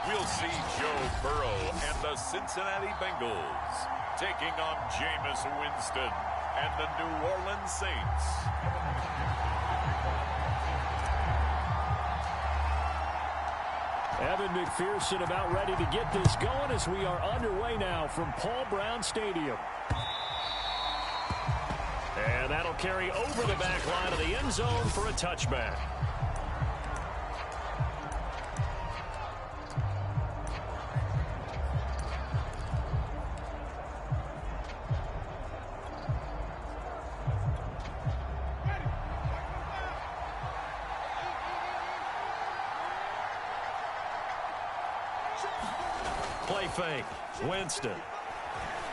we'll see Joe Burrow and the Cincinnati Bengals taking on Jameis Winston and the New Orleans Saints. Evan McPherson about ready to get this going as we are underway now from Paul Brown Stadium. And that'll carry over the back line of the end zone for a touchback. Play fake. Winston.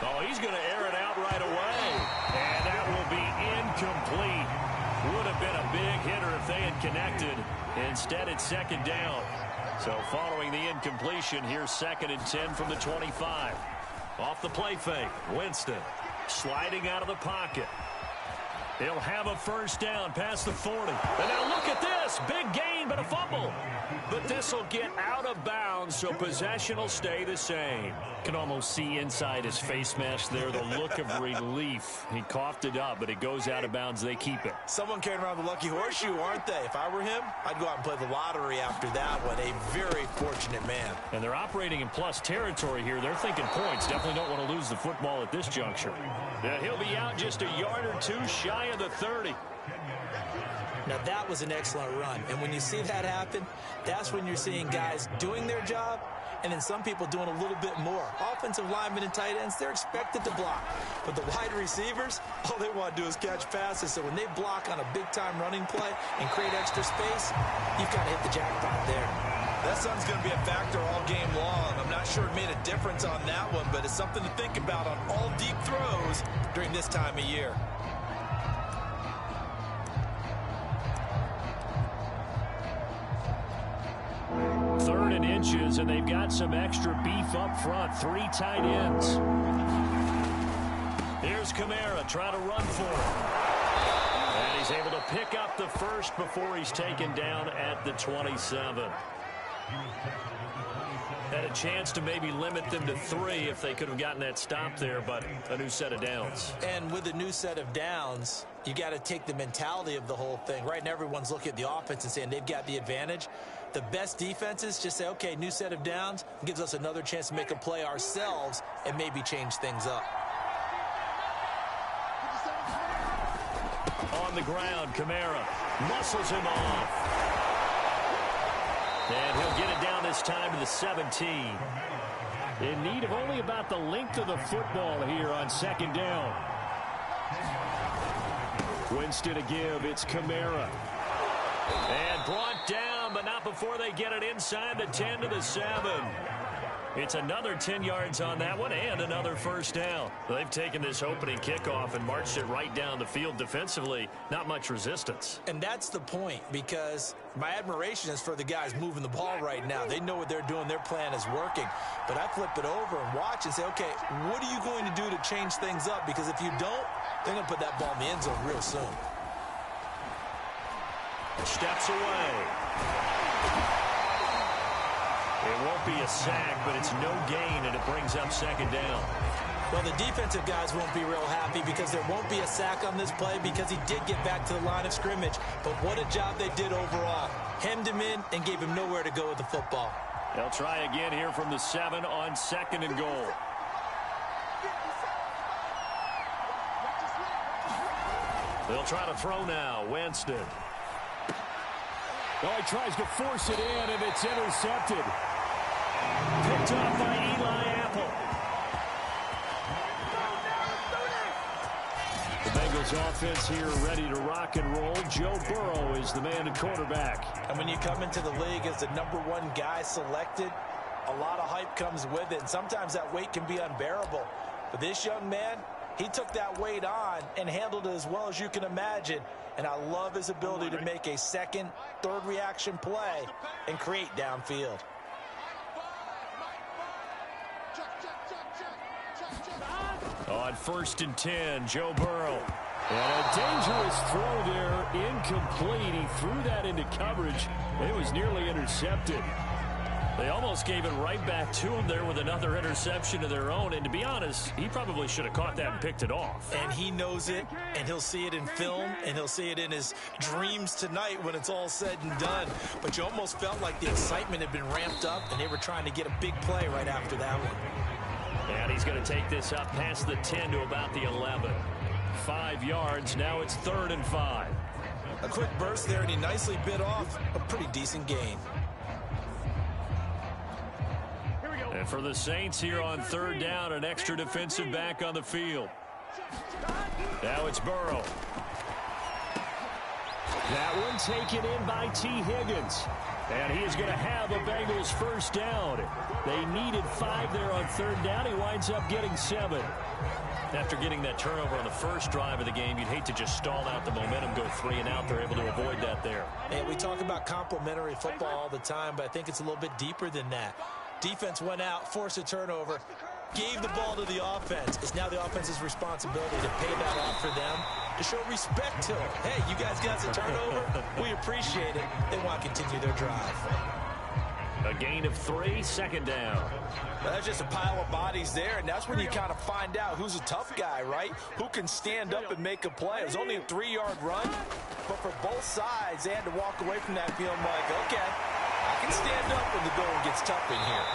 Oh, he's going to air it out right away. And that will be incomplete. Would have been a big hitter if they had connected. Instead, it's second down. So following the incompletion, here's 2nd and 10 from the 25. Off the play fake. Winston sliding out of the pocket. He'll have a first down past the 40. And now look at this. Big gain, but a fumble. But this will get out of bounds, so possession will stay the same. Can almost see inside his face mask there the look of relief. He coughed it up, but it goes out of bounds. They keep it. Someone carrying around the lucky horseshoe, aren't they? If I were him, I'd go out and play the lottery after that one. A very fortunate man. And they're operating in plus territory here. They're thinking points. Definitely don't want to lose the football at this juncture. Yeah, he'll be out just a yard or two shy of the 30. Now, that was an excellent run. And when you see that happen, that's when you're seeing guys doing their job and then some people doing a little bit more. Offensive linemen and tight ends, they're expected to block. But the wide receivers, all they want to do is catch passes. So when they block on a big-time running play and create extra space, you've got to hit the jackpot there. That sun's going to be a factor all game long. I'm not sure it made a difference on that one, but it's something to think about on all deep throws during this time of year. Third and inches, and they've got some extra beef up front. 3 tight ends. Here's Kamara trying to run for it. And he's able to pick up the first before he's taken down at the 27. Had a chance to maybe limit them to 3 if they could have gotten that stop there, but a new set of downs. And with a new set of downs, you got to take the mentality of the whole thing. Right now, everyone's looking at the offense and saying they've got the advantage. The best defenses just say, okay, new set of downs gives us another chance to make a play ourselves and maybe change things up. On the ground, Kamara muscles him off. And he'll get it down this time to the 17. In need of only about the length of the football here on 2nd down. Winston to give. It's Kamara. And brought down, but not before they get it inside the 10 to the 7. It's another 10 yards on that one and another first down. They've taken this opening kickoff and marched it right down the field defensively. Not much resistance. And that's the point, because my admiration is for the guys moving the ball right now. They know what they're doing. Their plan is working. But I flip it over and watch and say, okay, what are you going to do to change things up? Because if you don't, they're going to put that ball in the end zone real soon. Steps away. It won't be a sack, but it's no gain, and it brings up 2nd down. Well, the defensive guys won't be real happy because there won't be a sack on this play because he did get back to the line of scrimmage. But what a job they did overall. Hemmed him in and gave him nowhere to go with the football. They'll try again here from the 7 on 2nd and goal. They'll try to throw now. Winston. Oh, he tries to force it in, and it's intercepted. Picked up by Eli Apple. The Bengals offense here ready to rock and roll. Joe Burrow is the man at quarterback. And when you come into the league as the #1 guy selected, a lot of hype comes with it. And sometimes that weight can be unbearable. But this young man, he took that weight on and handled it as well as you can imagine. And I love his ability to make a second, third reaction play and create downfield. On 1st and 10, Joe Burrow. And a dangerous throw there, incomplete. He threw that into coverage. It was nearly intercepted. They almost gave it right back to him there with another interception of their own. And to be honest, he probably should have caught that and picked it off. And he knows it, and he'll see it in film, and he'll see it in his dreams tonight when it's all said and done. But you almost felt like the excitement had been ramped up, and they were trying to get a big play right after that one. And he's going to take this up past the 10 to about the 11. 5 yards. Now it's 3rd and 5. A quick burst there, and he nicely bit off a pretty decent gain. And for the Saints here on 3rd down, an extra defensive back on the field. Now it's Burrow. That one taken in by T. Higgins. And he is going to have a Bengals first down. They needed 5 there on 3rd down. He winds up getting 7. After getting that turnover on the first drive of the game, you'd hate to just stall out the momentum, go 3 and out. They're able to avoid that there. And we talk about complementary football all the time, but I think it's a little bit deeper than that. Defense went out, forced a turnover, gave the ball to the offense. It's now the offense's responsibility to pay that off for them, to show respect to them. Hey, you guys got the turnover. We appreciate it. They want to continue their drive. A gain of 3, 2nd down. Well, that's just a pile of bodies there, and that's when you kind of find out who's a tough guy, right? Who can stand up and make a play. It was only a 3-yard run, but for both sides, they had to walk away from that feeling like, okay, I can stand up when the going gets tough in here.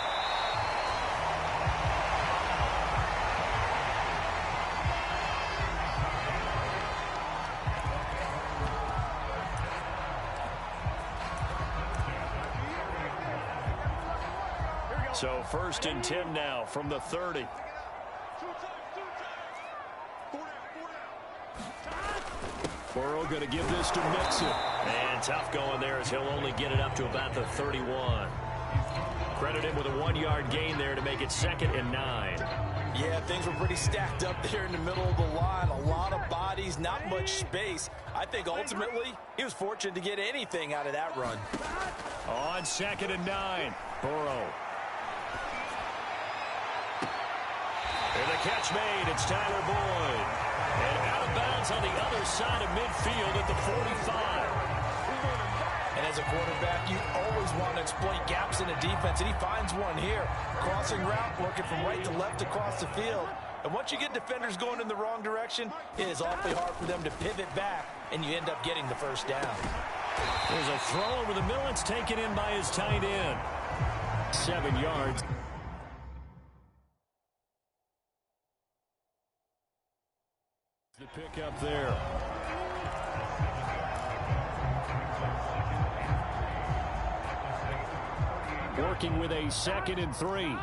So 1st and 10 now from the 30. Burrow going to give this to Mixon. And tough going there as he'll only get it up to about the 31. Credit him with a 1-yard gain there to make it 2nd and 9. Yeah, things were pretty stacked up there in the middle of the line. A lot of bodies, not much space. I think ultimately he was fortunate to get anything out of that run. On 2nd and 9, Burrow. And the catch made, it's Tyler Boyd. And out of bounds on the other side of midfield at the 45. And as a quarterback, you always want to exploit gaps in a defense, and he finds one here. Crossing route, working from right to left across the field. And once you get defenders going in the wrong direction, it is awfully hard for them to pivot back, and you end up getting the first down. There's a throw over the middle. It's taken in by his tight end. 7 yards. The pick up there. Working with a 2nd and 3.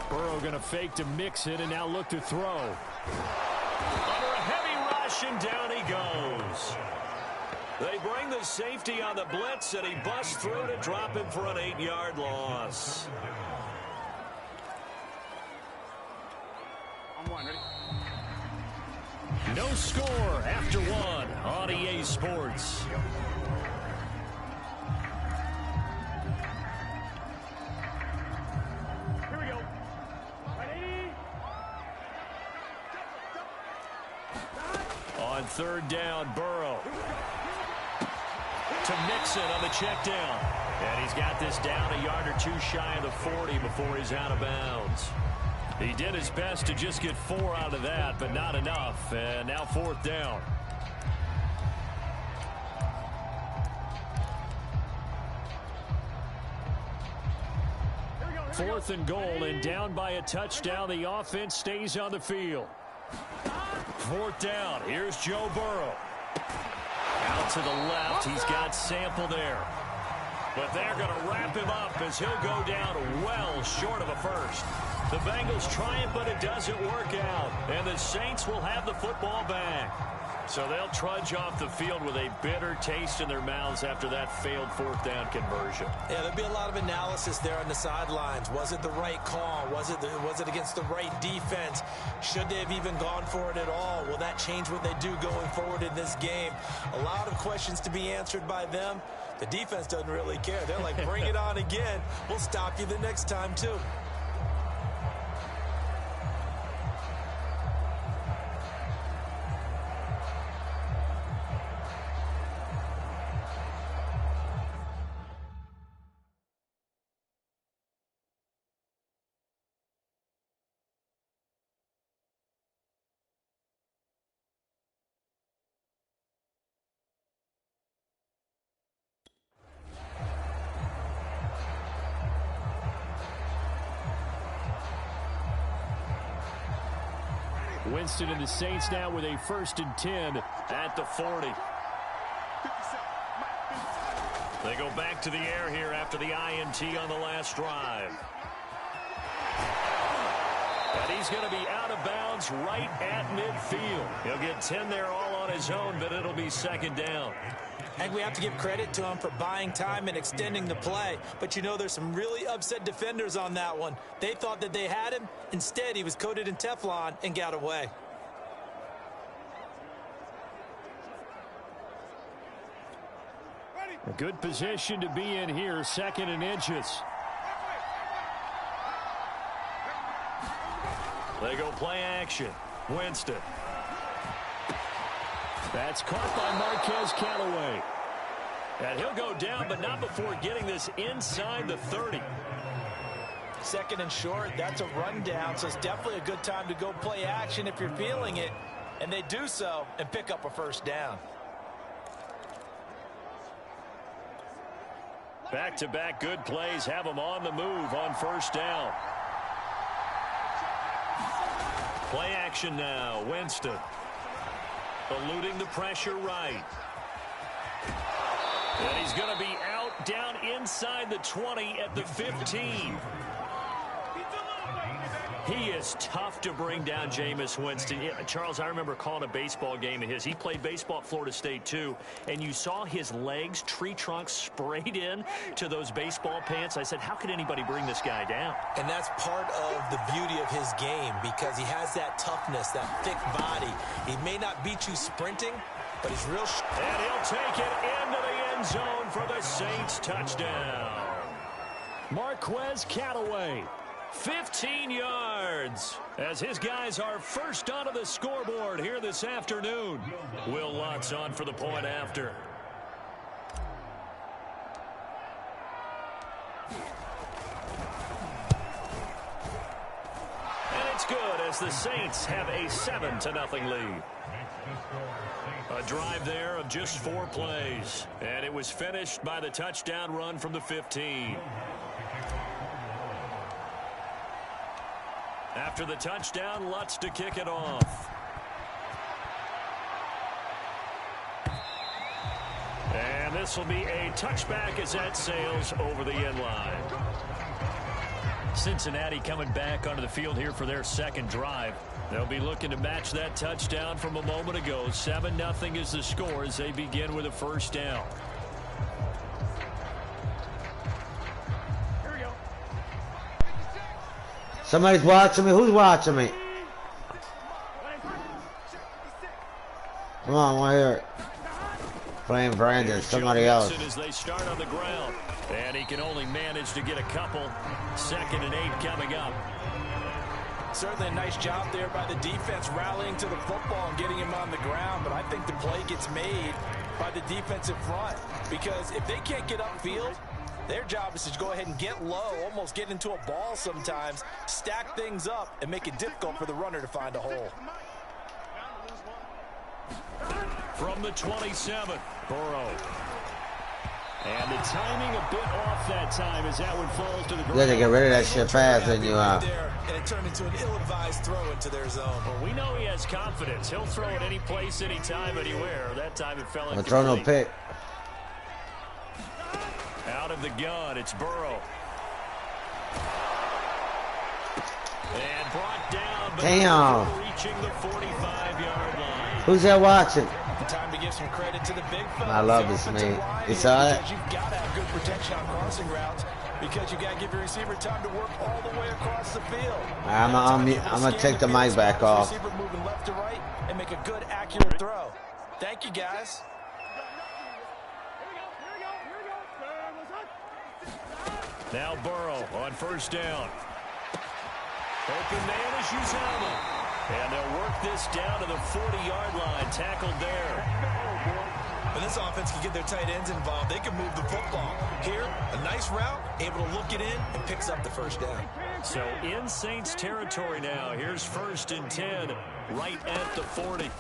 Burrow going to fake to mix it and now look to throw. Under a heavy rush and down he goes. They bring the safety on the blitz, and he busts through to drop him for an 8-yard loss. No score after 1 on EA Sports. Here we go. Ready? On 3rd down, Burrow. To Mixon on the check down. And he's got this down a yard or 2 shy of the 40 before he's out of bounds. He did his best to just get 4 out of that, but not enough. And now 4th down. Fourth and goal, and down by a touchdown. The offense stays on the field. 4th down. Here's Joe Burrow. Out to the left. He's got Sample there. But they're going to wrap him up as he'll go down well short of a first. The Bengals try it, but it doesn't work out. And the Saints will have the football back. So they'll trudge off the field with a bitter taste in their mouths after that failed 4th down conversion. Yeah, there'll be a lot of analysis there on the sidelines. Was it the right call? Was it against the right defense? Should they have even gone for it at all? Will that change what they do going forward in this game? A lot of questions to be answered by them. The defense doesn't really care. They're like, bring it on again. We'll stop you the next time, too. Winston and the Saints now with a 1st and 10 at the 40. They go back to the air here after the INT on the last drive. And he's going to be out of bounds right at midfield. He'll get 10 there all on his own, but it'll be 2nd down. I think we have to give credit to him for buying time and extending the play. But, you know, there's some really upset defenders on that one. They thought that they had him. Instead, he was coated in Teflon and got away. A good position to be in here, 2nd and inches. They go play action. Winston. That's caught by Marquez Callaway. And he'll go down, but not before getting this inside the 30. 2nd and short, that's a rundown, so it's definitely a good time to go play action if you're feeling it. And they do so and pick up a 1st down. Back-to-back good plays have them on the move on 1st down. Play action now. Winston. Eluding the pressure right. And he's going to be out down inside the 20 at the 15. He is tough to bring down, Jameis Winston. Yeah, Charles, I remember calling a baseball game of his. He played baseball at Florida State, too. And you saw his legs, tree trunks sprayed in to those baseball pants. I said, how could anybody bring this guy down? And that's part of the beauty of his game because he has that toughness, that thick body. He may not beat you sprinting, but he's real. And he'll take it into the end zone for the Saints touchdown. Marquez Callaway. 15 yards as his guys are first onto the scoreboard here this afternoon. Will Lutz on for the point after. And it's good as the Saints have a 7-0 lead. A drive there of just 4 plays. And it was finished by the touchdown run from the 15. After the touchdown, Lutz to kick it off. And this will be a touchback as that sails over the end line. Cincinnati coming back onto the field here for their 2nd drive. They'll be looking to match that touchdown from a moment ago. 7-0 is the score as they begin with a 1st down. Somebody's watching me. Who's watching me? Come on, I want to hear it. Playing Brandon, somebody else. As they start on the ground, and he can only manage to get a couple. 2nd and 8 coming up. Certainly a nice job there by the defense rallying to the football and getting him on the ground, but I think the play gets made by the defensive front because if they can't get upfield, their job is to go ahead and get low, almost get into a ball sometimes, stack things up, and make it difficult for the runner to find a hole. From the 27, Burrow. And the timing a bit off that time as that one falls to the ground. You got to get rid of that shit fast and you and it turned into an ill-advised throw into their zone. Well, we know he has confidence. He'll throw it any place, anytime, anywhere. That time it fell in. throw no pick. Out of the gun, it's Burrow. And brought down, but reaching the 45-yard line. Who's that watching? Time to give some credit to the big fellas. I love this, man. It's all right. You've got to have good protection on crossing routes because you got to give your receiver time to work all the way across the field. I'm going to take the mic back off. Receiver moving left to right and make a good, accurate throw. Thank you, guys. Now Burrow on 1st down. Open man is Uzama. And they'll work this down to the 40-yard line. Tackled there. And this offense can get their tight ends involved. They can move the football. Here, a nice route, able to look it in, and picks up the 1st down. So in Saints territory now. Here's 1st and 10, right at the 40.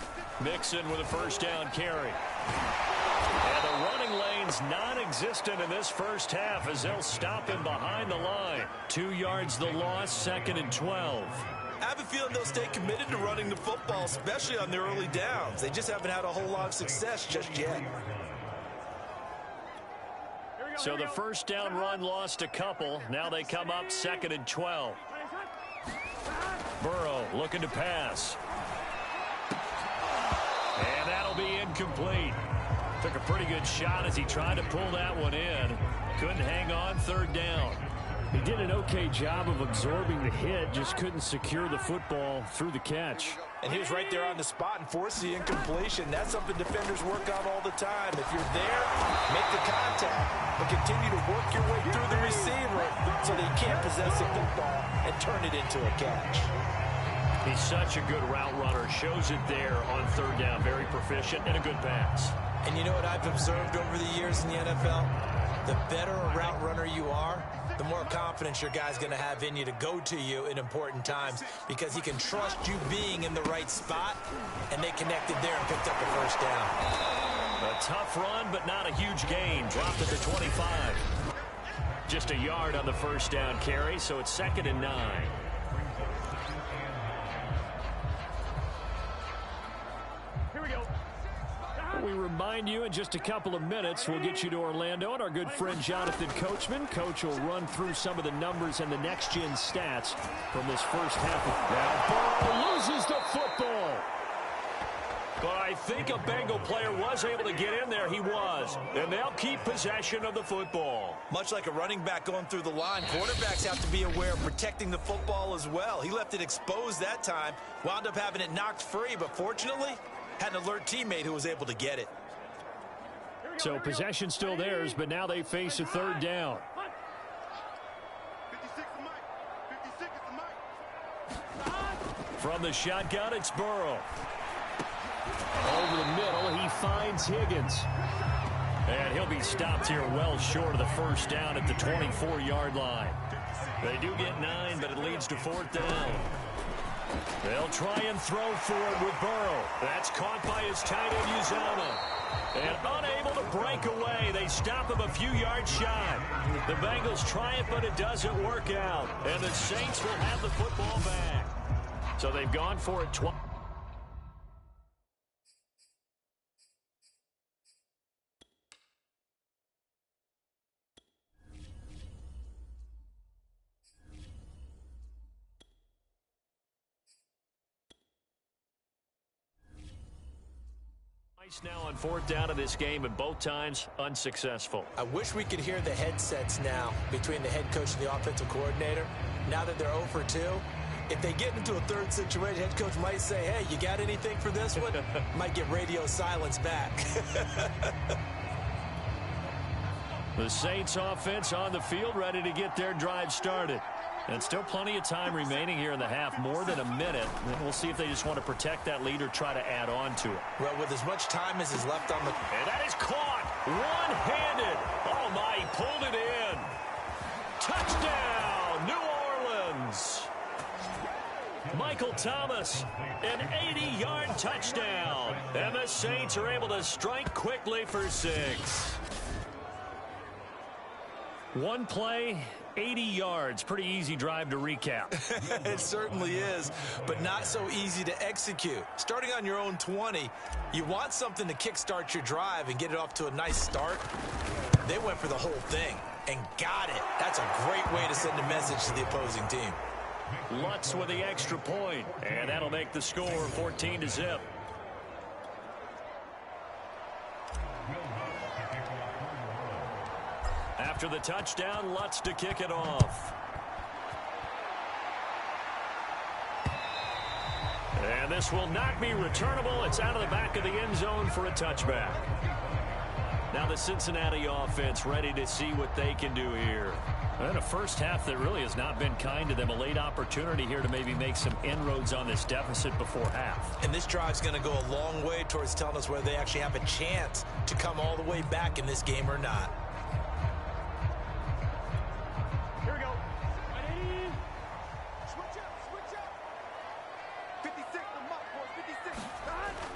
Mixon with a 1st down carry. And the running lane's non-existent in this 1st half as they'll stop him behind the line. 2 yards the loss, 2nd and 12. I have a feeling they'll stay committed to running the football, especially on their early downs. They just haven't had a whole lot of success just yet. So the first down run lost a couple. Now they come up 2nd and 12. Burrow looking to pass. And that'll be incomplete. Took a pretty good shot as he tried to pull that one in. Couldn't hang on, 3rd down. He did an okay job of absorbing the hit, just couldn't secure the football through the catch. And he was right there on the spot and forced the incompletion. That's something defenders work on all the time. If you're there, make the contact, but continue to work your way through the receiver so that you can't possess the football and turn it into a catch. He's such a good route runner. Shows it there on 3rd down. Very proficient and a good pass. And you know what I've observed over the years in the NFL? The better a route runner you are, the more confidence your guy's going to have in you to go to you in important times because he can trust you being in the right spot, and they connected there and picked up the first down. A tough run, but not a huge gain. Dropped at the 25. Just a yard on the first down carry, so it's 2nd and 9. Here we go. We remind you in just a couple of minutes, we'll get you to Orlando and our good friend Jonathan Coachman. Coach will run through some of the numbers and the next-gen stats from this first half. Now Burrow loses the football. But I think a Bengal player was able to get in there. He was. And they'll keep possession of the football. Much like a running back going through the line, quarterbacks have to be aware of protecting the football as well. He left it exposed that time, wound up having it knocked free, but fortunately, had an alert teammate who was able to get it. So possession still theirs, but now they face a 3rd down. 56 is Mike. 56 is Mike. From the shotgun, it's Burrow. Over the middle, he finds Higgins. And he'll be stopped here well short of the first down at the 24-yard line. They do get 9, but it leads to 4th down. They'll try and throw for it with Burrow. That's caught by his tight end, Uzama. And unable to break away. They stop him a few yards shy. The Bengals try it, but it doesn't work out. And the Saints will have the football back. So they've gone for it twice. Now on 4th down of this game, and both times unsuccessful. I wish we could hear the headsets now between the head coach and the offensive coordinator. Now that they're 0 for 2, if they get into a 3rd situation, head coach might say, hey, you got anything for this one? Might get radio silence back. The Saints offense on the field, ready to get their drive started. And still plenty of time remaining here in the half, more than a minute. And we'll see if they just want to protect that lead or try to add on to it. Well, with as much time as is left on the... And that is caught one-handed. Oh, my, he pulled it in. Touchdown, New Orleans. Michael Thomas, an 80-yard touchdown. And the Saints are able to strike quickly for 6. One play, 80 yards. Pretty easy drive to recap. It certainly is, but not so easy to execute. Starting on your own 20, you want something to kickstart your drive and get it off to a nice start. They went for the whole thing and got it. That's a great way to send a message to the opposing team. Lutz with the extra point, and that'll make the score 14-0. After the touchdown, Lutz to kick it off. And this will not be returnable. It's out of the back of the end zone for a touchback. Now the Cincinnati offense ready to see what they can do here. And a first half that really has not been kind to them. A late opportunity here to maybe make some inroads on this deficit before half. And this drive's going to go a long way towards telling us whether they actually have a chance to come all the way back in this game or not. Here we go. Ready? Switch up. 56 the mark, boys. 56.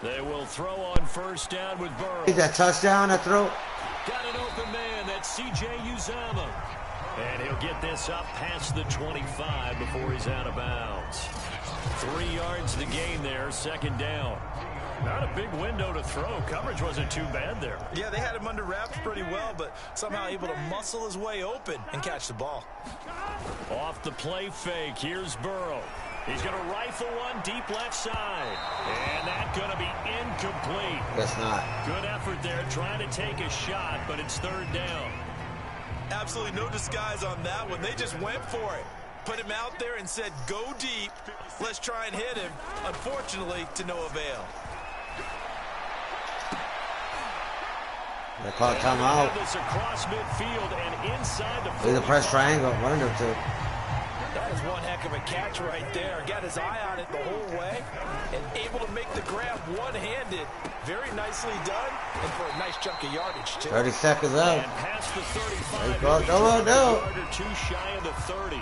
They will throw on first down with Burrow. Is that touchdown, a throw? Got an open man. That's C.J. Uzama. And he'll get this up past the 25 before he's out of bounds. 3 yards to gain there, second down. Not a big window to throw. Coverage wasn't too bad there. Yeah, they had him under wraps pretty well, but somehow able to muscle his way open and catch the ball. Off the play fake, here's Burrow. He's going to rifle one deep left side. And that's going to be incomplete. Guess not. Good effort there, trying to take a shot, but it's third down. Absolutely no disguise on that one. They just went for it. Put him out there and said, go deep. Let's try and hit him. Unfortunately, to no avail. They call timeout. Across midfield and inside the Either press triangle, one of them two. That is one heck of a catch right there. Got his eye on it the whole way and able to make the grab one-handed. Very nicely done and for a nice chunk of yardage, too. 30 seconds out. And past the 35. There you go. No. Too shy of the 30.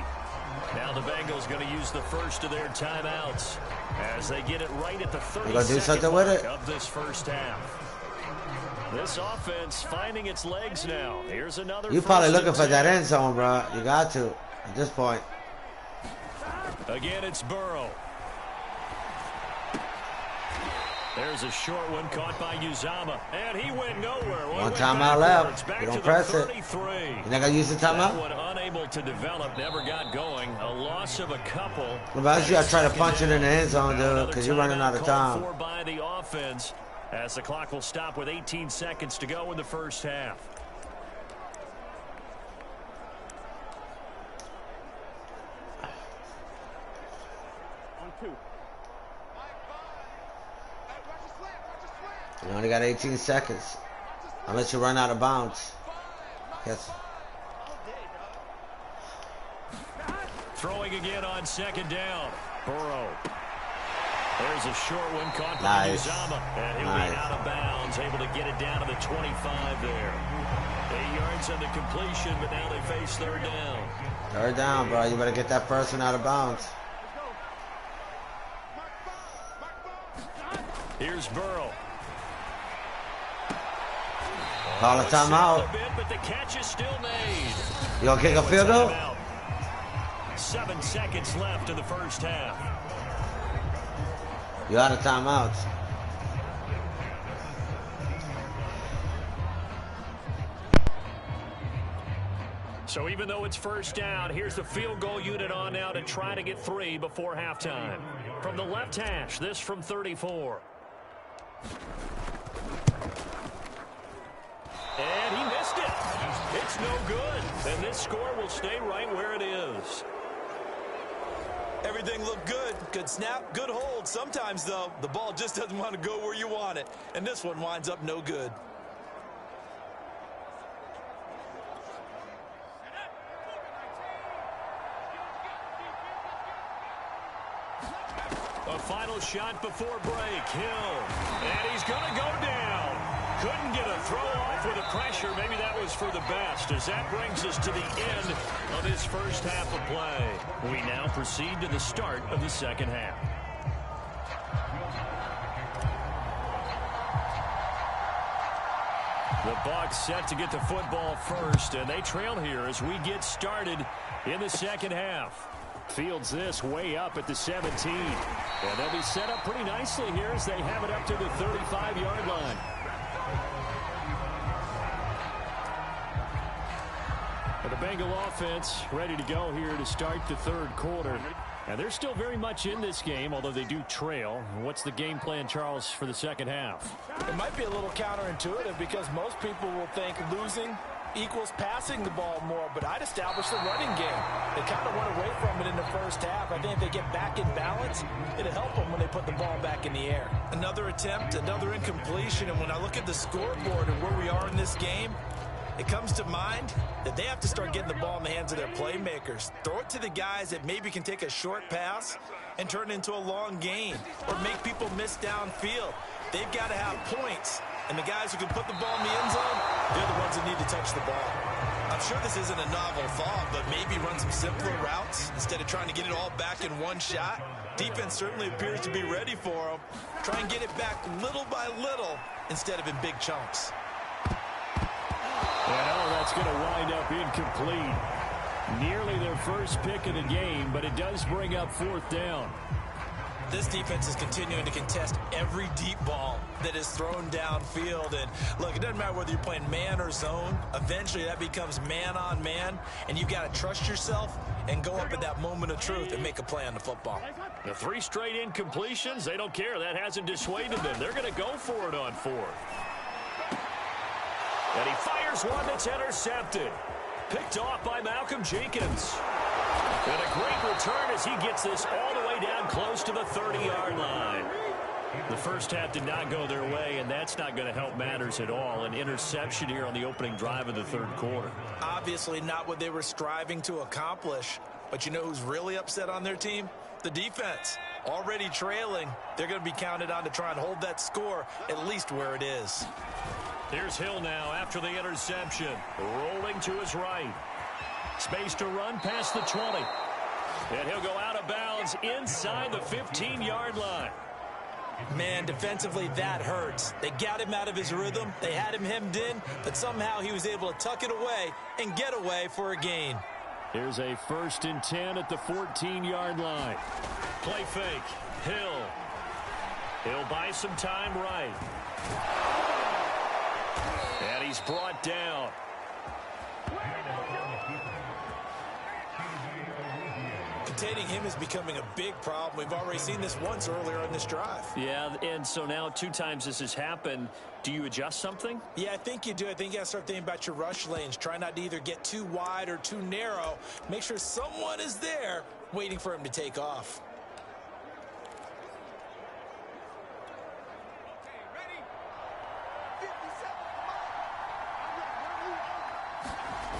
Now the Bengals going to use the first of their timeouts as they get it right at the 32nd mark of this first half. This offense finding its legs now. Here's another. You're probably looking for that end zone, bro. You got to at this point. Again, it's Burrow. There's a short one caught by Uzama, and he went nowhere. One timeout left. You don't press it. You're not gonna use the timeout. That one unable to develop, never got going. A loss of a couple. Well, but you gotta try to punch it in the end zone, dude, because you're running out of time. By the offense, as the clock will stop with 18 seconds to go in the first half. You only got 18 seconds. Unless you run out of bounds. Yes. Throwing again on second down. Burrow. There's a short one caught by Uzama. And he'll be out of bounds. Able to get it down to the 25 there. 8 yards on the completion, but now they face third down. Third down, bro. You better get that first one out of bounds. Here's Burrow. Call a timeout. But the catch is still made. You gonna kick a field goal? 7 seconds left in the first half. You out of timeouts. So even though it's first down, here's the field goal unit on now to try to get 3 before halftime. From the left hash, this from 34. And he missed it. It's no good. And this score will stay right where it is. Everything looked good. Good snap, good hold. Sometimes, though, the ball just doesn't want to go where you want it. And this one winds up no good. A final shot before break. Hill. And he's going to go down. Couldn't get a throw off with the pressure. Maybe that was for the best, as that brings us to the end of his first half of play. We now proceed to the start of the second half. The Bucs set to get the football first, and they trail here as we get started in the second half. Fields this way up at the 17. And they'll be set up pretty nicely here as they have it up to the 35-yard line. The Bengal offense ready to go here to start the third quarter. And they're still very much in this game, although they do trail. What's the game plan, Charles, for the second half? It might be a little counterintuitive because most people will think losing equals passing the ball more, but I'd establish the running game. They kind of went away from it in the first half. I think if they get back in balance, it'll help them when they put the ball back in the air. Another attempt, another incompletion, and when I look at the scoreboard and where we are in this game, it comes to mind that they have to start getting the ball in the hands of their playmakers. Throw it to the guys that maybe can take a short pass and turn it into a long gain or make people miss downfield. They've got to have points, and the guys who can put the ball in the end zone, they're the ones that need to touch the ball. I'm sure this isn't a novel thought, but maybe run some simpler routes instead of trying to get it all back in one shot. Defense certainly appears to be ready for them. Try and get it back little by little instead of in big chunks. And that's going to wind up incomplete. Nearly their first pick of the game, but it does bring up fourth down. This defense is continuing to contest every deep ball that is thrown downfield. And look, it doesn't matter whether you're playing man or zone. Eventually, that becomes man on man, and you've got to trust yourself and go up at that moment of truth and make a play on the football. The 3 straight incompletions, they don't care. That hasn't dissuaded them. They're going to go for it on 4th. And he fires one that's intercepted. Picked off by Malcolm Jenkins. And a great return as he gets this all the way down close to the 30-yard line. The first half did not go their way, and that's not going to help matters at all. An interception here on the opening drive of the 3rd quarter. Obviously not what they were striving to accomplish. But you know who's really upset on their team? The defense. Already trailing, they're going to be counted on to try and hold that score at least where it is. Here's Hill now after the interception. Rolling to his right. Space to run past the 20. And he'll go out of bounds inside the 15-yard line. Man, defensively, that hurts. They got him out of his rhythm. They had him hemmed in, but somehow he was able to tuck it away and get away for a gain. Here's a 1st and 10 at the 14-yard line. Play fake. Hill. He'll buy some time right. And he's brought down. Containing him is becoming a big problem. We've already seen this once earlier in this drive. Yeah, and so now 2 times this has happened. Do you adjust something? Yeah, I think you do. I think you got to start thinking about your rush lanes. Try not to either get too wide or too narrow. Make sure someone is there waiting for him to take off.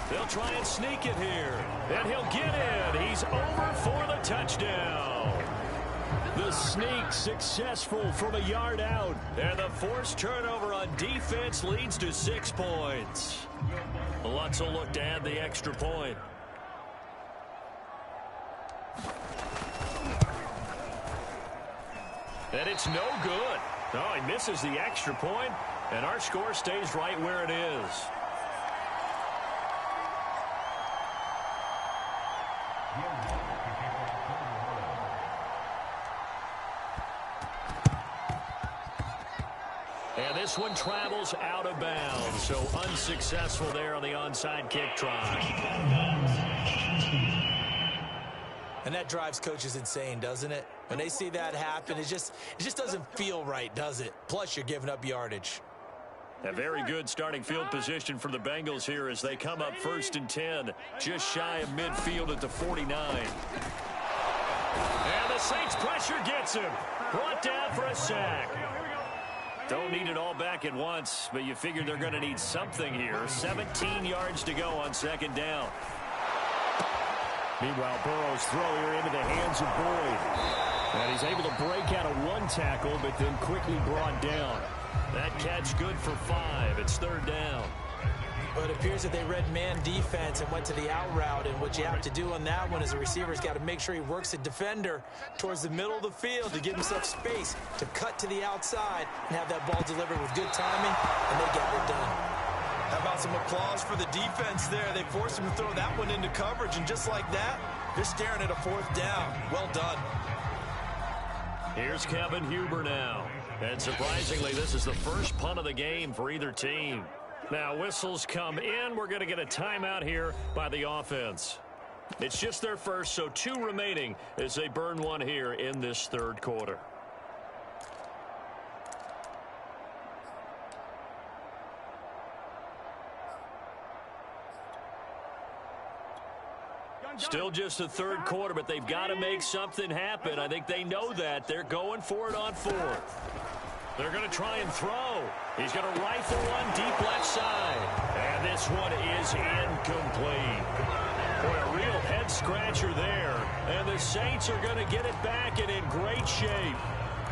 They'll try and sneak it here. And he'll get in. He's over for the touchdown. The sneak successful from a yard out. And the forced turnover on defense leads to 6 points. Lutz will look to add the extra point. And it's no good. Oh, he misses the extra point, and our score stays right where it is. And this one travels out of bounds, so unsuccessful there on the onside kick try. And that drives coaches insane, doesn't it? When they see that happen, it just doesn't feel right, does it? Plus, you're giving up yardage. A very good starting field position for the Bengals here as they come up 1st and 10, just shy of midfield at the 49. And the Saints pressure gets him. Brought down for a sack. Don't need it all back at once, but you figure they're going to need something here. 17 yards to go on 2nd down. Meanwhile, Burrow's throw here into the hands of Boyd. And he's able to break out of 1 tackle, but then quickly brought down. That catch good for 5. It's 3rd down. Well, it appears that they read man defense and went to the out route, and what you have to do on that one is the receiver's got to make sure he works the defender towards the middle of the field to give himself space to cut to the outside and have that ball delivered with good timing, and they get it done. How about some applause for the defense there? They forced him to throw that one into coverage, and just like that, they're staring at a 4th down. Well done. Here's Kevin Huber now. And surprisingly, this is the first punt of the game for either team. Now, whistles come in. We're going to get a timeout here by the offense. It's just their first, so 2 remaining as they burn one here in this 3rd quarter. Still just the 3rd quarter, but they've got to make something happen. I think they know that. They're going for it on 4th. They're going to try and throw. He's going to rifle one deep left side. And this one is incomplete. Boy, a real head-scratcher there. And the Saints are going to get it back and in great shape.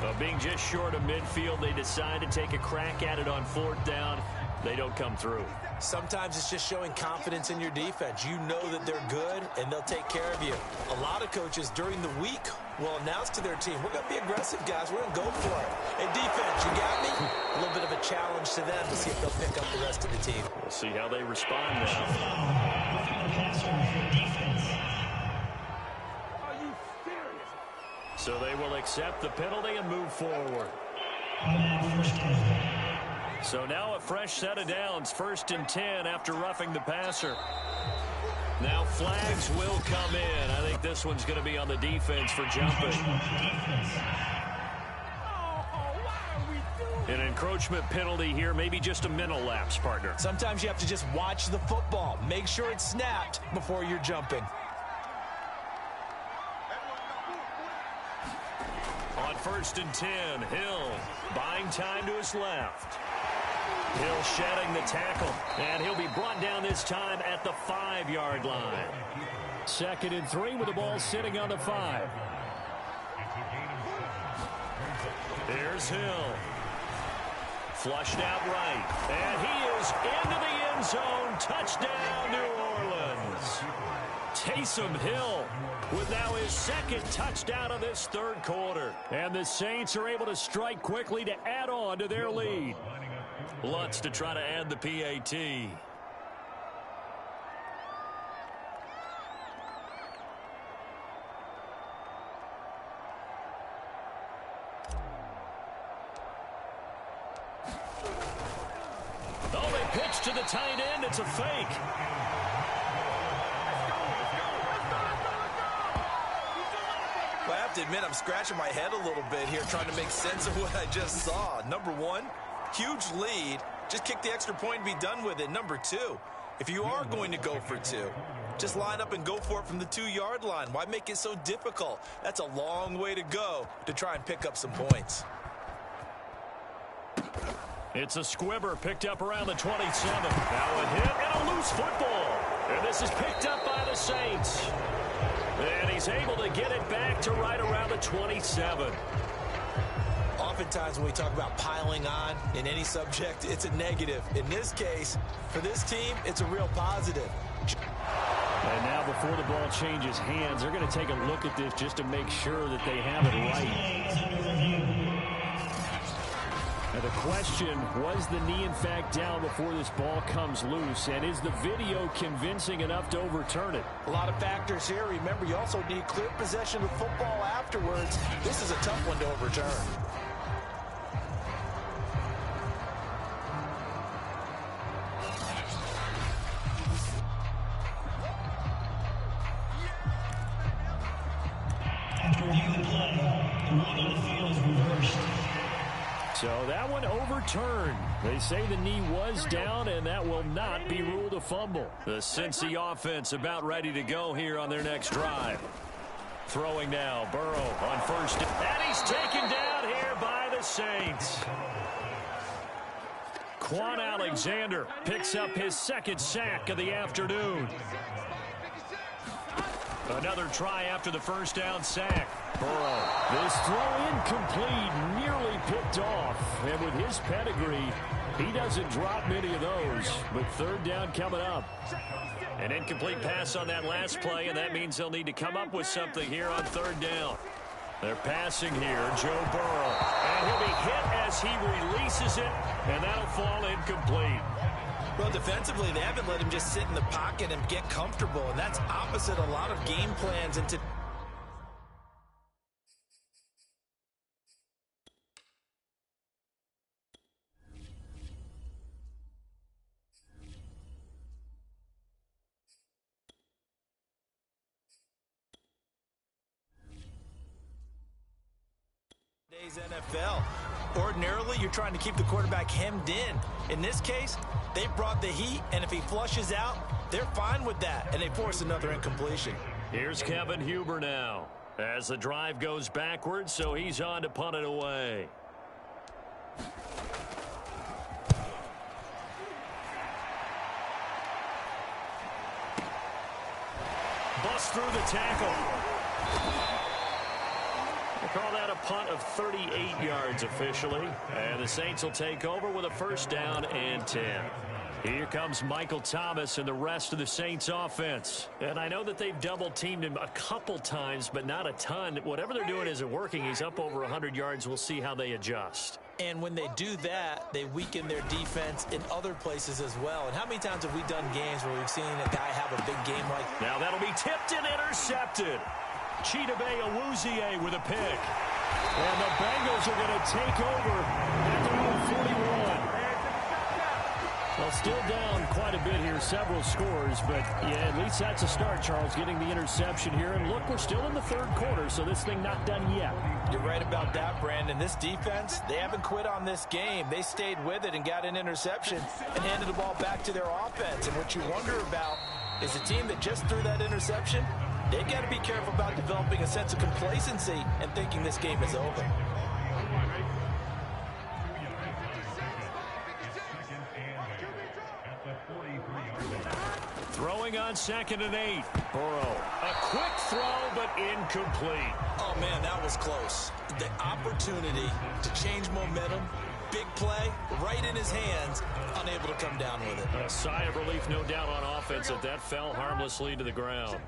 But being just short of midfield, they decide to take a crack at it on 4th down. They don't come through. Sometimes it's just showing confidence in your defense. You know that they're good, and they'll take care of you. A lot of coaches during the week will announce to their team, we're going to be aggressive, guys. We're going to go for it. Hey, defense, you got me? A little bit of a challenge to them to see if they'll pick up the rest of the team. We'll see how they respond now. So they will accept the penalty and move forward. So now a fresh set of downs, 1st and 10 after roughing the passer. Now flags will come in. I think this one's going to be on the defense for jumping. An encroachment penalty here, maybe just a mental lapse, partner. Sometimes you have to just watch the football. Make sure it's snapped before you're jumping. On 1st and 10, Hill buying time to his left. Hill shedding the tackle, and he'll be brought down this time at the 5-yard line. 2nd and 3 with the ball sitting on the 5. Here's Hill. Flushed out right, and he is into the end zone. Touchdown, New Orleans. Taysom Hill with now his 2nd touchdown of this 3rd quarter. And the Saints are able to strike quickly to add on to their lead. Lutz to try to add the PAT. Oh, they pitch to the tight end. It's a fake. Well, I have to admit, I'm scratching my head a little bit here trying to make sense of what I just saw. Number 1, huge lead. Just kick the extra point and be done with it. Number 2, if you are going to go for 2, just line up and go for it from the 2-yard line. Why make it so difficult? That's a long way to go to try and pick up some points. It's a squibber picked up around the 27. Now a hit and a loose football. And this is picked up by the Saints. And he's able to get it back to right around the 27. Oftentimes when we talk about piling on in any subject, it's a negative. In this case, for this team, it's a real positive. And now before the ball changes hands, they're going to take a look at this just to make sure that they have it right. Now the question, was the knee in fact down before this ball comes loose? And is the video convincing enough to overturn it? A lot of factors here. Remember, you also need clear possession of football afterwards. This is a tough one to overturn. After reviewing the play, the ruling on the field is reversed. So that one overturned. They say the knee was down, and that will not be ruled a fumble. The Cincy offense about ready to go here on their next drive. Throwing now, Burrow on 1st. And he's taken down here by the Saints. Quan Alexander picks up his 2nd sack of the afternoon. Another try after the 1st down sack. Burrow. This throw incomplete, nearly picked off. And with his pedigree, he doesn't drop many of those. But 3rd down coming up. An incomplete pass on that last play, and that means they'll need to come up with something here on 3rd down. They're passing here, Joe Burrow. And he'll be hit as he releases it, and that'll fall incomplete. Well, defensively, they haven't let him just sit in the pocket and get comfortable, and that's opposite a lot of game plans. And today's NFL, ordinarily, you're trying to keep the quarterback hemmed in. In this case, they brought the heat, and if he flushes out, they're fine with that, and they force another incompletion. Here's Kevin Huber now as the drive goes backwards, so he's on to punt it away. Bust through the tackle. They call that a punt of 38 yards officially. And the Saints will take over with a 1st down and 10. Here comes Michael Thomas and the rest of the Saints offense. And I know that they've double-teamed him a couple times, but not a ton. Whatever they're doing isn't working. He's up over 100 yards. We'll see how they adjust. And when they do that, they weaken their defense in other places as well. And how many times have we done games where we've seen a guy have a big game like that? Now that'll be tipped and intercepted. LOUISIANA with a pick. And the Bengals are going to take over at their own 41. Well, still down quite a bit here, several scores, but yeah, at least that's a start, Charles, getting the interception here. And look, we're still in the third quarter, so this thing not done yet. You're right about that, Brandon. This defense, they haven't quit on this game. They stayed with it and got an interception and handed the ball back to their offense. And what you wonder about is a team that just threw that interception, they've got to be careful about developing a sense of complacency and thinking this game is over. Throwing on 2nd and 8. Burrow. A quick throw, but incomplete. Oh, man, that was close. The opportunity to change momentum, big play, right in his hands, unable to come down with it. A sigh of relief, no doubt, on offense that fell harmlessly to the ground.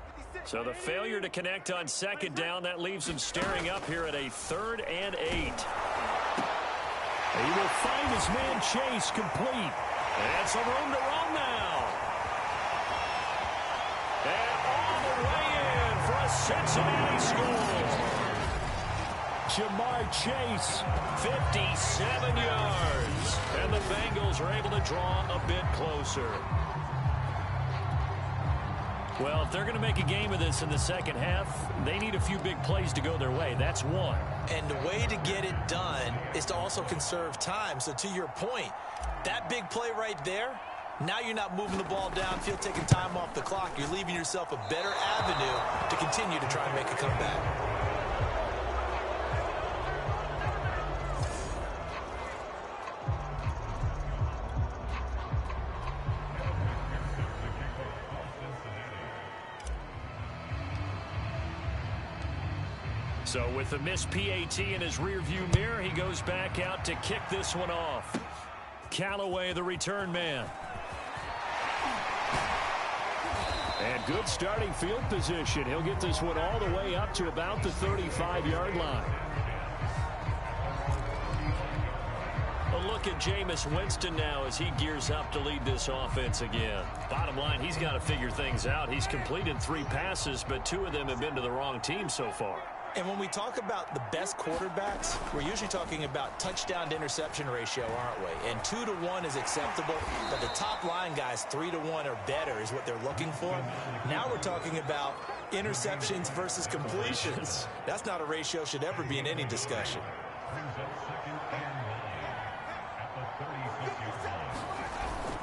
So the failure to connect on 2nd down, that leaves him staring up here at a 3rd and 8. He will find his man Chase complete. And some room to roam now. And all the way in for a Cincinnati score. Jamar Chase, 57 yards. And the Bengals are able to draw a bit closer. Well, if they're going to make a game of this in the second half, they need a few big plays to go their way. That's one. And the way to get it done is to also conserve time. So to your point, that big play right there, now you're not moving the ball downfield, taking time off the clock. You're leaving yourself a better avenue to continue to try and make a comeback. So with the missed PAT in his rearview mirror, he goes back out to kick this one off. Callaway, the return man. And good starting field position. He'll get this one all the way up to about the 35-yard line. A look at Jameis Winston now as he gears up to lead this offense again. Bottom line, he's got to figure things out. He's completed 3 passes, but 2 of them have been to the wrong team so far. And when we talk about the best quarterbacks, we're usually talking about touchdown to interception ratio, aren't we? And 2 to 1 is acceptable, but the top line guys, 3 to 1 or better is what they're looking for. Now we're talking about interceptions versus completions. That's not a ratio should ever be in any discussion.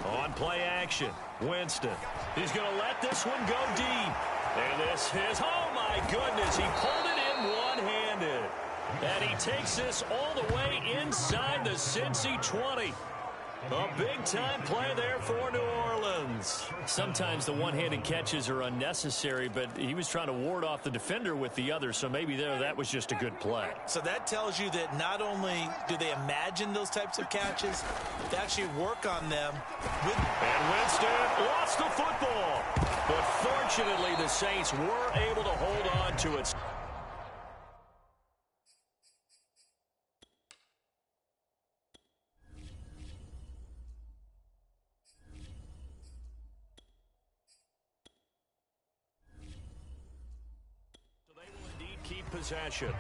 On play action, Winston. He's going to let this one go deep. And this is, oh my goodness, he pulled it in one-handed. And he takes this all the way inside the Cincy 20. A big-time play there for New Orleans. Sometimes the one-handed catches are unnecessary, but he was trying to ward off the defender with the other, so maybe that was just a good play. So that tells you that not only do they imagine those types of catches, they actually work on them. And Winston lost the football. But fortunately, the Saints were able to hold on to it. Possession.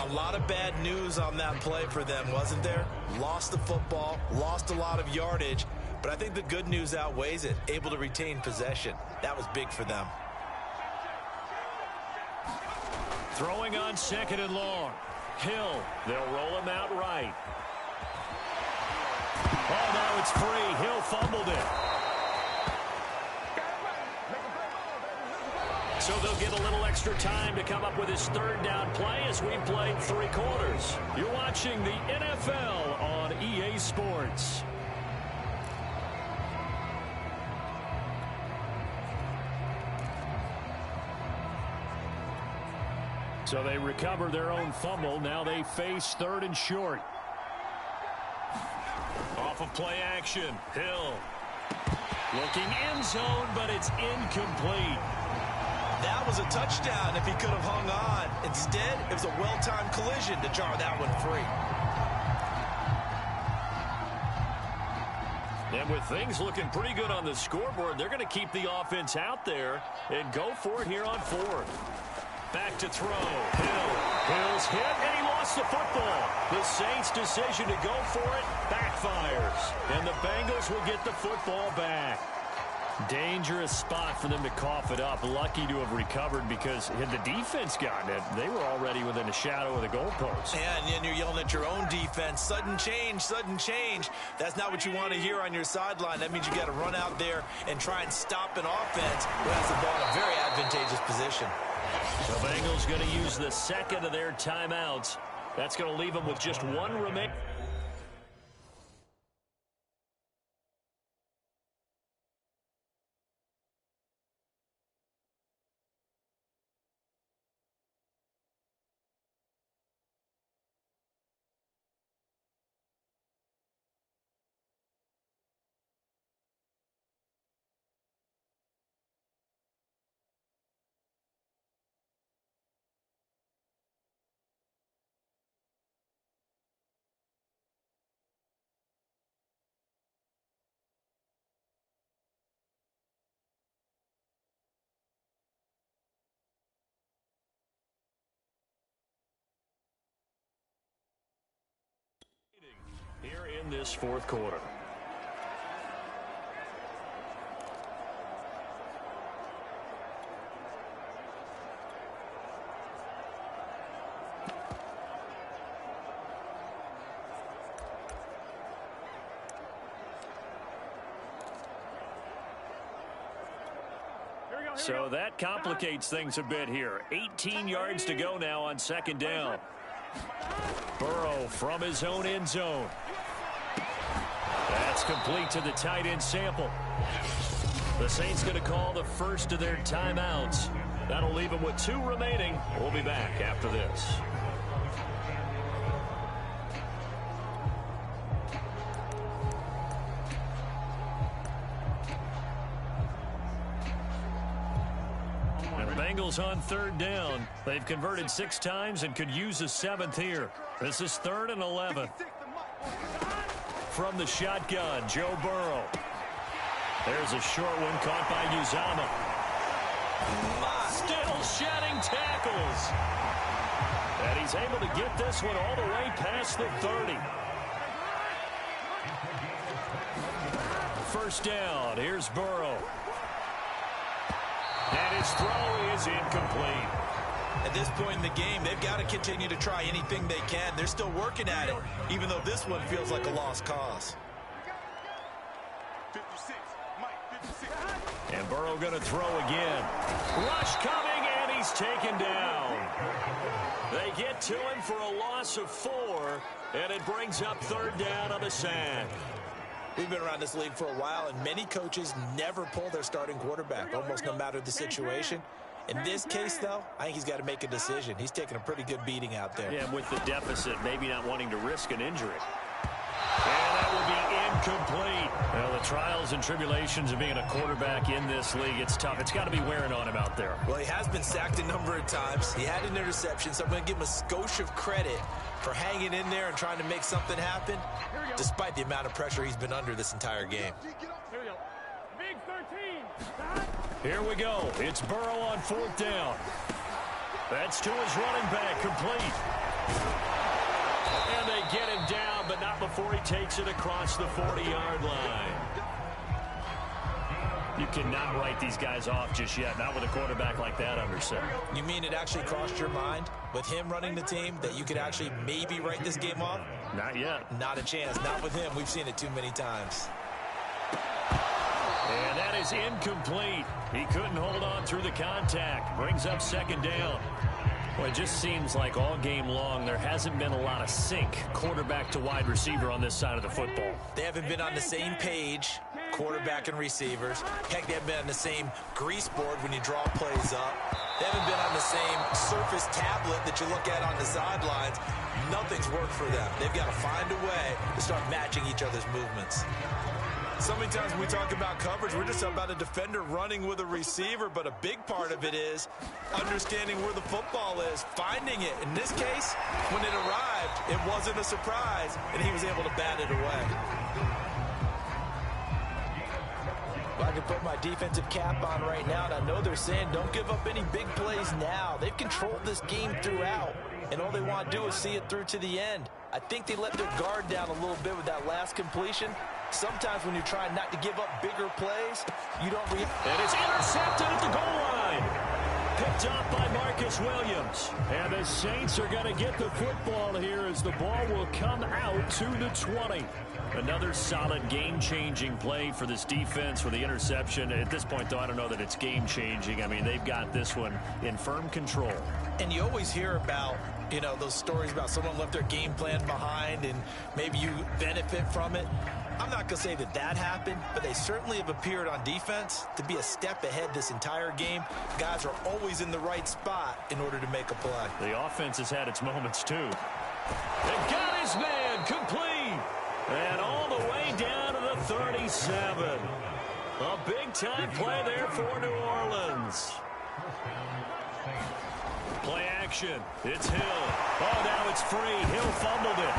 A lot of bad news on that play for them, wasn't there? Lost the football, lost a lot of yardage, but I think the good news outweighs it. Able to retain possession. That was big for them. Throwing on 2nd and long. Hill, they'll roll him out right. Oh, now it's free. Hill fumbled it. So they'll get a little extra time to come up with his 3rd down play as we played 3 quarters. You're watching the NFL on EA Sports. So they recover their own fumble. Now they face 3rd and short. Off of play action. Hill. Looking end zone, but it's incomplete. That was a touchdown if he could have hung on. Instead, it was a well-timed collision to jar that one free. And with things looking pretty good on the scoreboard, they're going to keep the offense out there and go for it here on fourth. Back to throw. Hill's hit, and he lost the football. The Saints' decision to go for it backfires. And the Bengals will get the football back. Dangerous spot for them to cough it up. Lucky to have recovered, because had the defense gotten it, they were already within a shadow of the goalpost. And you're yelling at your own defense. Sudden change, sudden change. That's not what you want to hear on your sideline. That means you got to run out there and try and stop an offense who has the ball in a very advantageous position. The Bengals going to use the second of their timeouts. That's going to leave them with just one remaining. Here in this fourth quarter. So that complicates things a bit here. 18 yards to go now on second down. Burrow from his own end zone. That's complete to the tight end Sample. The Saints going to call the first of their timeouts. That'll leave them with 2 remaining. We'll be back after this. Bengals on third down. They've converted 6 times and could use a 7th here. This is 3rd and 11. From the shotgun, Joe Burrow. There's a short one caught by Uzama. Still shedding tackles. And he's able to get this one all the way past the 30. First down. Here's Burrow. And his throw is incomplete. At this point in the game, they've got to continue to try anything they can. They're still working at it, even though this one feels like a lost cause. 56, Mike, 56. And Burrow going to throw again. Rush coming, and he's taken down. They get to him for a loss of 4, and it brings up 3rd down on the sack. We've been around this league for a while, and many coaches never pull their starting quarterback, almost no matter the situation. In this case, though, I think he's got to make a decision. He's taking a pretty good beating out there. Yeah, with the deficit, maybe not wanting to risk an injury. And that will be incomplete. Well, the trials and tribulations of being a quarterback in this league, it's tough. It's got to be wearing on him out there. Well, he has been sacked a number of times. He had an interception, so I'm going to give him a skosh of credit for hanging in there and trying to make something happen, despite the amount of pressure he's been under this entire game. Here we go. Big 13. Here we go. It's Burrow on 4th down. That's to his running back, complete. And they get him down, but not before he takes it across the 40-yard line. You cannot write these guys off just yet, not with a quarterback like that under center. You mean it actually crossed your mind, with him running the team, that you could actually maybe write this game off? Not yet. Not a chance. Not with him. We've seen it too many times. And that is incomplete. He couldn't hold on through the contact. Brings up 2nd down. Well, it just seems like all game long there hasn't been a lot of sync quarterback to wide receiver on this side of the football. They haven't been on the same page, quarterback and receivers. Heck, they haven't been on the same grease board when you draw plays up. They haven't been on the same surface tablet that you look at on the sidelines. Nothing's worked for them. They've got to find a way to start matching each other's movements. So many times when we talk about coverage, we're just talking about a defender running with a receiver, but a big part of it is understanding where the football is, finding it. In this case, when it arrived, it wasn't a surprise, and he was able to bat it away. defensive cap on right now, and I know they're saying don't give up any big plays now. They've controlled this game throughout, and all they want to do is see it through to the end. I think they let their guard down a little bit with that last completion. Sometimes when you're trying not to give up bigger plays, you don't react. And it's intercepted at the goal line. Picked up by Marcus Williams. And the Saints are going to get the football here as the ball will come out to the 20. Another solid game-changing play for this defense with the interception. At this point, though, I don't know that it's game-changing. I mean, they've got this one in firm control. And you always hear about, you know, those stories about someone left their game plan behind and maybe you benefit from it. I'm not going to say that that happened, but they certainly have appeared on defense to be a step ahead this entire game. Guys are always in the right spot in order to make a play. The offense has had its moments, too. They've got his man complete. And all the way down to the 37. A big-time play there for New Orleans. Play action. It's Hill. Oh, now it's free. Hill fumbled it.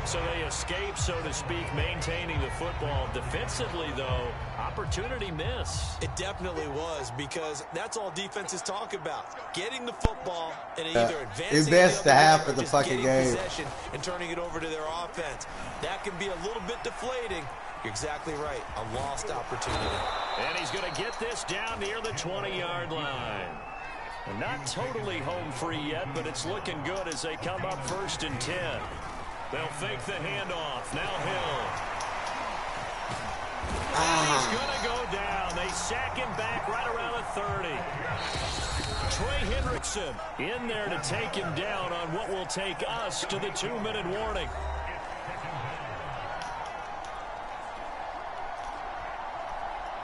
So they escape, so to speak, maintaining the football. Defensively, though, opportunity miss. It definitely was, because that's all defenses talk about. Getting the football and either advancing the half of the fucking game possession and turning it over to their offense. That can be a little bit deflating. You're exactly right. A lost opportunity. And he's going to get this down near the 20-yard line. And not totally home free yet, but it's looking good as they come up 1st and 10. They'll fake the handoff. Now Hill. He's going to go down. They sack him back right around the 30. Trey Hendrickson in there to take him down on what will take us to the 2-minute warning.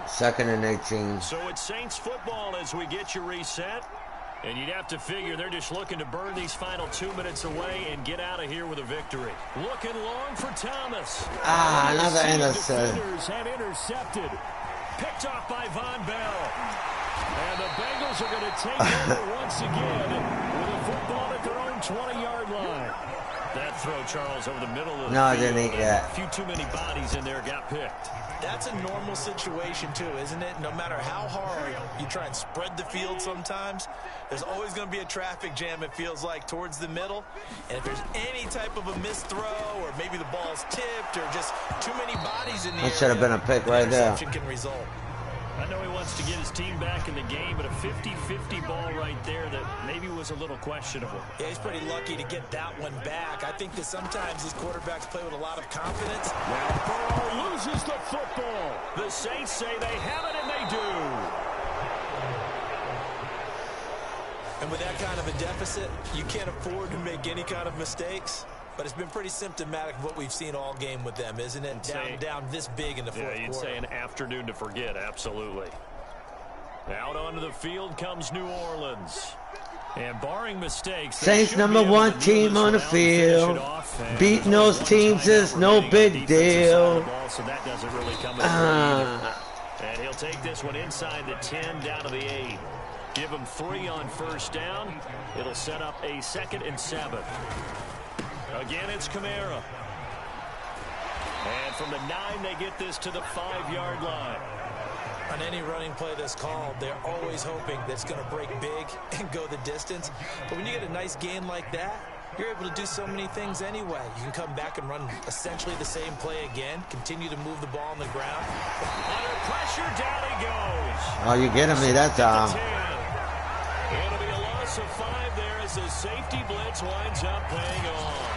Second and 18. So it's Saints football as we get you reset. And you'd have to figure they're just looking to burn these final 2 minutes away and get out of here with a victory. Looking long for Thomas. Another interception. Defenders have intercepted. Picked off by Von Bell. And the Bengals are going to take over once again with a football at their own 20-yard line. That throw, Charles, over the middle of the No, I field. didn't eat that. A few too many bodies in there got picked. That's a normal situation, too, isn't it? No matter how hard you try and spread the field sometimes, there's always going to be a traffic jam, it feels like, towards the middle. And if there's any type of a missed throw or maybe the ball's tipped or just too many bodies in the That should have been a pick right there. Interception can result. I know he wants to get his team back in the game, but a 50-50 ball right there that maybe was a little questionable. Yeah, he's pretty lucky to get that one back. I think that sometimes these quarterbacks play with a lot of confidence. Now Burrow loses the football. The Saints say they have it, and they do. And with that kind of a deficit, you can't afford to make any kind of mistakes. But it's been pretty symptomatic of what we've seen all game with them, isn't it? Down this big in the fourth quarter. Yeah, you'd say an afternoon to forget, absolutely. Out onto the field comes New Orleans. And barring mistakes, Saints #1 team on the field. Beating those teams is no big deal. So that doesn't really come And he'll take this one inside the 10 down to the 8. Give him 3 on first down. It'll set up a 2nd and 7. Again, it's Kamara. And from the 9, they get this to the 5-yard line. On any running play that's called, they're always hoping that it's going to break big and go the distance. But when you get a nice gain like that, you're able to do so many things anyway. You can come back and run essentially the same play again, continue to move the ball on the ground. Under pressure, down he goes. Oh, you getting me that time. It'll be a loss of 5 there as the safety blitz winds up paying off.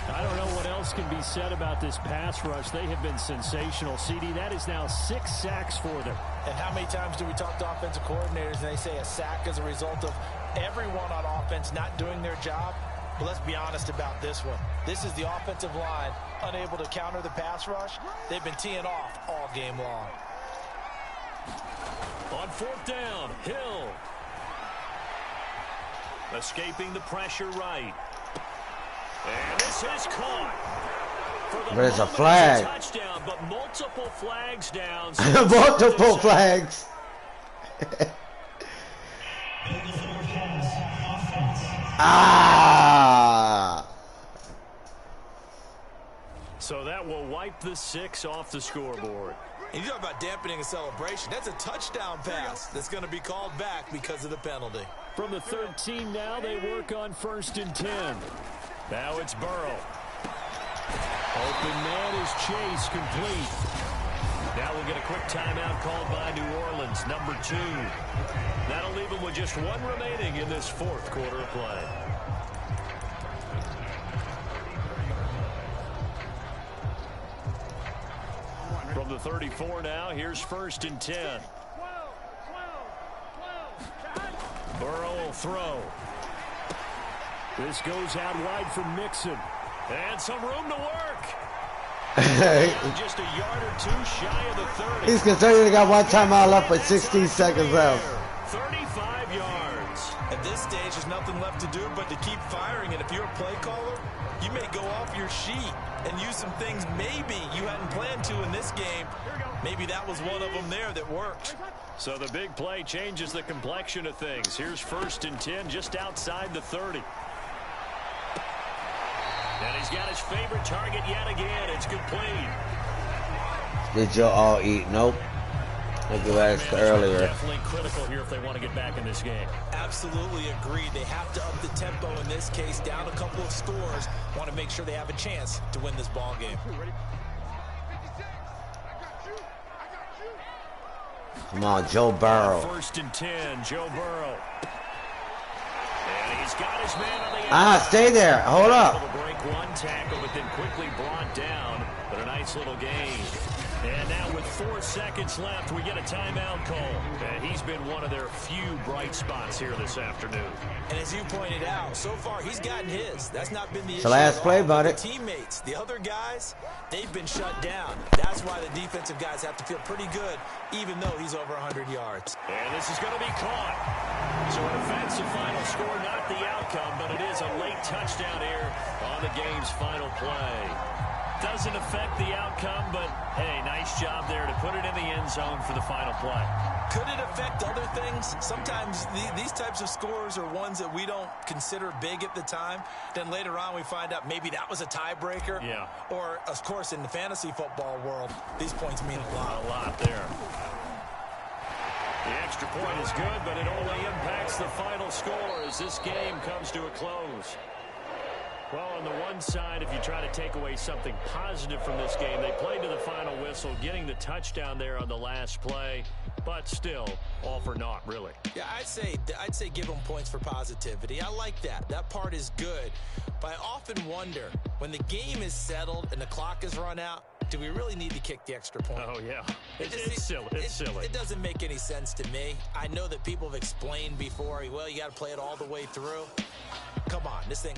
I don't know what else can be said about this pass rush. They have been sensational. CD, that is now 6 sacks for them. And how many times do we talk to offensive coordinators and they say a sack is a result of everyone on offense not doing their job? But let's be honest about this one. This is the offensive line unable to counter the pass rush. They've been teeing off all game long. On 4th down, Hill. Escaping the pressure right. And this is caught. There's a flag. Touchdown, but multiple flags down. Multiple flags. wipe the 6 off the scoreboard. And you talk about dampening a celebration. That's a touchdown pass that's going to be called back because of the penalty. From the 13 now, they work on 1st and 10. Now it's Burrow. Open man is Chase, complete. Now we'll get a quick timeout called by New Orleans, number 2. That'll leave them with just 1 remaining in this 4th quarter of play. From the 34 now, here's 1st and 10. Burrow will throw. This goes out wide for Mixon. And some room to work. Just a yard or 2 shy of the 30. He's considering he got 1 timeout left with 16 seconds left. 35 yards. At this stage, there's nothing left to do but to keep firing. And if you're a play caller, you may go off your sheet and use some things maybe you hadn't planned to in this game. Maybe that was one of them there that worked. So the big play changes the complexion of things. Here's 1st and 10 just outside the 30. And he's got his favorite target yet again. It's complete. Did you all eat? Nope. Like you asked earlier. Definitely critical here if they want to get back in this game. Absolutely agreed. They have to up the tempo in this case. Down a couple of scores. Want to make sure they have a chance to win this ball game. Come on, Joe Burrow. 1st and 10, Joe Burrow. And he's got his man on the Stay there. Hold up. Break 1 tackle, but then quickly brought down. But a nice little gain. And now with 4 seconds left, we get a timeout call. And he's been one of their few bright spots here this afternoon. And as you pointed out, so far he's gotten his. That's not been the issue. The last play, buddy. The teammates, the other guys, they've been shut down. That's why the defensive guys have to feel pretty good, even though he's over 100 yards. And this is going to be caught. So an offensive final score, not the outcome, but it is a late touchdown here on the game's final play. Doesn't affect the outcome, but, hey, nice job there to put it in the end zone for the final play. Could it affect other things? Sometimes these types of scores are ones that we don't consider big at the time. Then later on we find out maybe that was a tiebreaker. Yeah. Or, of course, in the fantasy football world, these points mean a lot. A lot there. The extra point is good, but it only impacts the final score as this game comes to a close. Well, on the one side, if you try to take away something positive from this game, they played to the final whistle, getting the touchdown there on the last play, but still, all for naught, really. Yeah, I'd say give them points for positivity. I like that. That part is good. But I often wonder, when the game is settled and the clock is run out, do we really need to kick the extra point? Oh, yeah. It's silly. It's silly. It doesn't make any sense to me. I know that people have explained before, well, you got to play it all the way through. Come on, this thing...